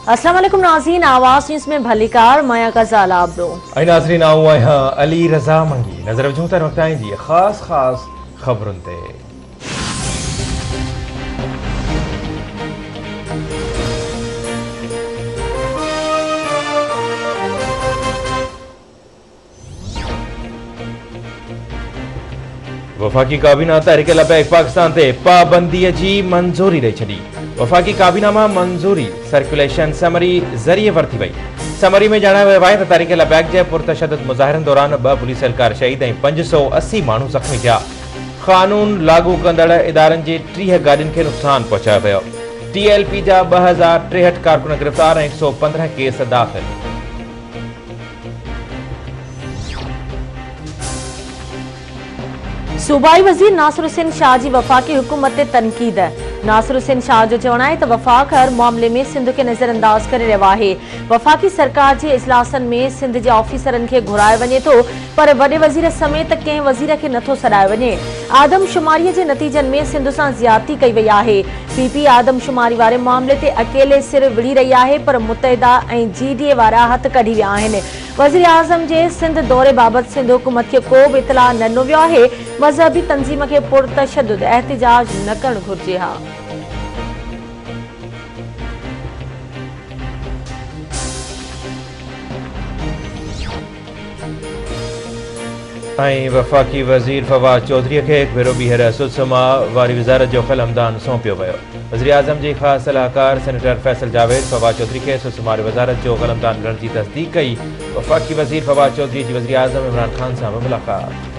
अस्सलाम वालेकुम नाज़रीन, आवाज़ न्यूज़ में भलीकार माया का ज़ाला आबरो नाज़रीन आऊं आहियां अली रज़ा मंगी। नज़र वजूं तर वक़्त जी ख़ास ख़बरुनि ते। वफाकी काबीना तहरीक लबैक पाकिस्तान ते पाबंदी जी मंजूरी ॾेई छॾी। वफाकी काबीना में मंजूरी सर्कुलेशन समरी ज़रिए वरती वई। समरी में ॼाणायो वियो आहे त तहरीक लबैक जे पुरतशद्दुद मुज़ाहिरनि दौरान 2 पुलिस एहलकार शहीद ऐं 580 माण्हू ज़ख़्मी थिया। क़ानून लागू कंदड़ इदारनि जी 30 गाॾियुनि खे नुक़सान पहुचायो वियो। TLP जा 2063 कारकुन गिरफ़्तार ऐं 115 केस दाख़िल। सूबाई वज़ीर नासिर हुसैन शाह जी वफ़ाक़ी हुकूमत ते तनक़ीद। नासिर हुसैन शाह जो चवणु आहे त वफ़ाक़ हर मामले में सिंध खे नज़रअंदाज करे रहियो आहे। वफ़ाक़ी सरकार जे इजलासनि में सिंध जे ऑफिसरनि खे घुरायो वञे थो, पर वॾे वज़ीर समेत कंहिं वज़ीर खे नथो सॾायो वञे। आदमशुमारीअ जे नतीजनि में सिंध सां ज़्यादती कई वई आहे। PP आदमशुमारी वारे मामले ते अकेले सिर विढ़ी रही आहे, पर मुतहिदा ऐं GDA वारा हथ कढी विया आहिनि। वज़ीर आज़म जे सिंध दौरे बाबति सिंध हुकूमत खे को बि इतला न ॾिनो वियो आहे। मज़हबी तंज़ीम खे पुरतशद्दुद एहतिजाज न करणु घुर्जे हा। वफ़ाक़ी वज़ीर फवाद चौधरी के एक भेरो ॿीहर सुलसमा वारी वज़ारत जो क़लमदान सौंपियो वियो। वज़ीर आज़म जी ख़ास सलाहकार सेनेटर फैसल जावेद फवाद चौधरी के सुलसमा वारी वज़ारत जो क़लमदान करण की तस्दीक कई। वफ़ाक़ी वज़ीर फवाद चौधरी जी वज़ीर आज़म इमरान खान सां मुलाक़ात।